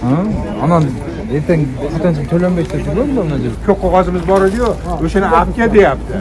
Анан эртең патентин төлөнбөйт деп жүргөнбү мына жерде? Çok kağıdımız var diyor. Öşene apke deyaptı.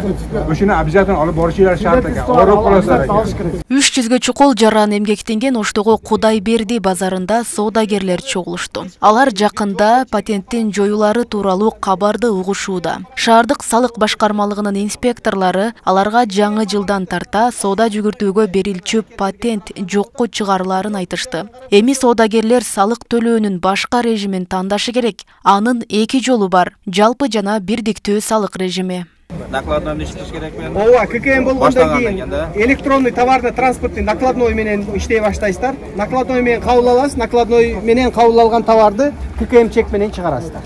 Öşene обязательно alıp borçlar şart ekan. Oro kolasar ekan. 300 чукул жаран эмгектенген Оштогу Кудайберди базарында соодагерлер чогулушту. Алар жакында патенттин жоюлары тууралуу кабарды угушууда. Шаардык салык башкармалыгынын инспекторлору аларга жаңы жылдан тарта соода жүгүртүүгө берилчү патент жокко чыгарыларын айтышты. Эми соодагерлер салык төлөөнүн башка режимин тандашы керек. Анын эки жолу бар: жалпы жана бирдиктүү салык режими. Накладной иштеш керек мен. Ооба, ККМ болгондон кийин электронный товарный транспорттун накладной менен иштей баштайсыздар. Накладной менен кабыл аласыз, накладной менен кабыл алган товарды ККМ чек менен чыгарасыздар.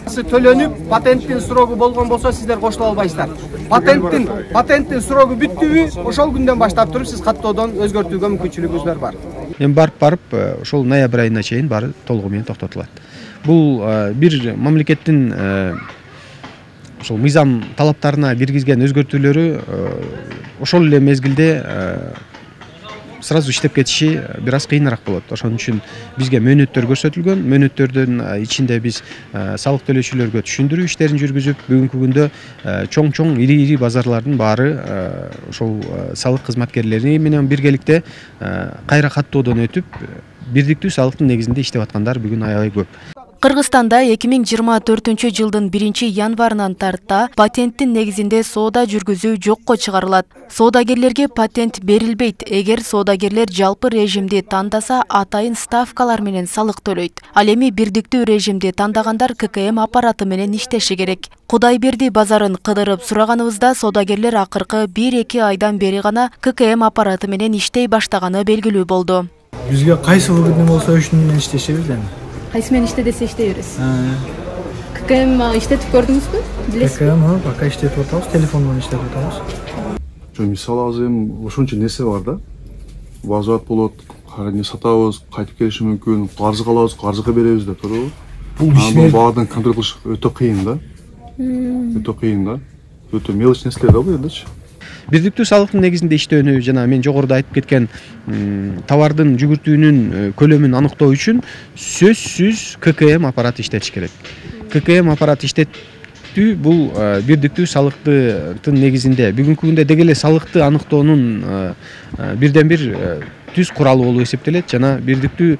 Төлөнүп, патенттин срогу болгон болсо сиздер кошула албайсыздар. Патенттин срогу бүттүбү, ошол күндөн баштап туруп сиз каттоодон өзгөртүүгө мүмкүнчүлүгүңүз бар. Эми барып ошол ноябрь айына чейин баары толугу менен токтотулат. Бул бир мамлекеттин ошол мыйзам талаптарына киргизген өзгөртүүлөрү ошол эле мезгилде сразу иштеп кетиши бир аз кыйыныраак болот. Ошон үчүн бизге мөөнөттөр көрсөтүлгөн. Мөөнөттөрдүн ичинде биз салык төлөөчүлөргө түшүндүрүү иштерин жүргүзүп, бүгүнкү күндө чоң ири базарлардын баары ошол салык кызматкерлери менен биргеликте кайра каттоодон өтүп, бирдиктүү салыктын негизинде иштеп аткандар бүгүн аябай көп. Кыргызстанда 2024 жылдын 1-январынан тарта патенттин негизинде соода жүргүзүү жокко чыгарылат. Соодагерлерге патент берилбейт. Эгер соодагерлер жалпы режимди тандаса, атайын ставкалар менен салык төлөйт. Ал эми бирдиктүү режимди тандагандар ККМ аппараты менен иштеши керек. Кудайберди базарын кыдырып сураганыбызда соодагерлер акыркы 1-2 айдан бери гана ККМ аппараты менен иштей баштаганы белгилүү болду. Бизге кайсы күнү болсо ошону менен иштешебиз эми. Кайсы менен иште десе иштей бересиз. ККМ иштетип көрдүңүзбү? Билесизби? ККМ пока иштетип атабыз, телефон менен иштетип атабыз. Мисалы азыр эми ошончо нерсе бар да. Возврат болот, кайра сатабыз, кайтып келиши мүмкүн, каржыга алабыз, каржыга беребиз деп турбу. Бул ишин баардан контроль кылыш өтө кыйын да. Өтө мелочь нерселер да бул жердечи. Бирдиктүү салыктын негизинде иштөөнү жана мен жогоруда айтып кеткен товардын жүгүртүүнүн көлөмүн аныктоо үчүн сөзсүз ККМ аппараты иштетиш керек. ККМ аппараты иштеттүү бул бирдиктүү салыктын негизинде бүгүнкү күндө деги эле салыкты аныктоонун бирден бир түз куралы болуп эсептелет жана бирдиктүү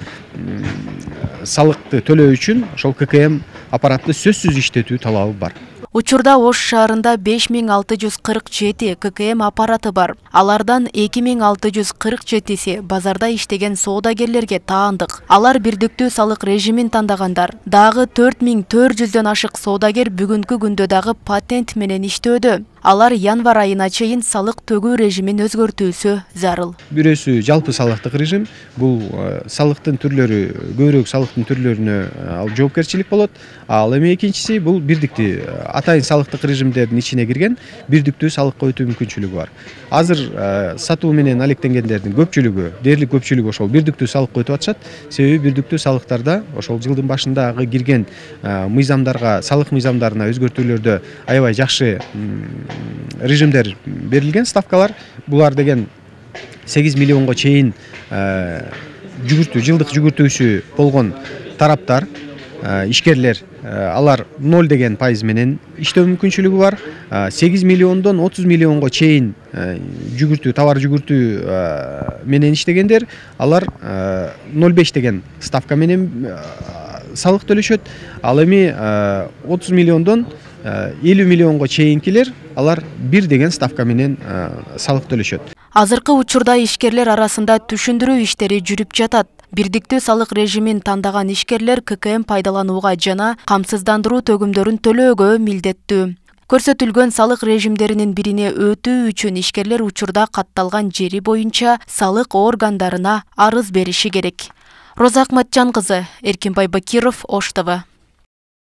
салыкты төлөө үчүн ошол ККМ аппаратты сөзсүз иштетүү талабы бар. Учурда Ош шаарында 5647 ККМ аппараты бар. Алардан 2647си базарда иштеген соодагерлерге таандык. Алар бирдиктүү салык режимин тандагандар. Дагы 4400дөн ашык соодагер бүгүнкү күндө дагы патент менен иштөөдө. Алар январь айына чейин салык төгүү режимин өзгөртүүсү зарыл. Бирөөсү жалпы салыктык режим, бул салыктын түрлөрү, көбүрөөк салыктын түрлөрүнө ал жоопкерчилик болот. Ал эми экинчиси бул бирдиктүү атайын салыктык режимдердин ичине кирген бирдиктүү салыкка өтүү мүмкүнчүлүгү бар. Азыр сатуу менен алектенгендердин көпчүлүгү, дээрлик көпчүлүгү ошол бирдиктүү салыкка өтүп атышат. Себеби бирдиктүү салыктарда ошол жылдын башындагы кирген мыйзамдарга, салык мыйзамдарына өзгөртүүлөрдө аябай жакшы режимдер берилген, ставкалар. Булар деген 8 миллионго чейин жылдык жүгүртүүсү болгон тараптар, ишкерлер, алар 0 деген пайыз менен иштөө мүмкүнчүлүгү бар. 8 миллиондон 30 миллионго чейин товар жүгүртүү менен иштегендер, алар 0,5 деген ставка менен салык төлөшөт. Ал эми 30 миллиондон 50 миллионго чейинкилер алар 1 деген ставка менен салык төлөшөт. Азыркы учурда ишкерлер арасында түшүндүрүү иштери жүрүп жатат. Бирдиктүү салык режимин тандаган ишкерлер ККМ пайдаланууга жана камсыздандыруу төгүмдөрүн төлөөгө милдеттүү. Көрсөтүлгөн салык режимдеринин бирине өтүү үчүн ишкерлер учурда катталган жери боюнча салык органдарына арыз бериши керек. Роза Акматжан кызы, Эркинбай Бакиров, Ош ТВ.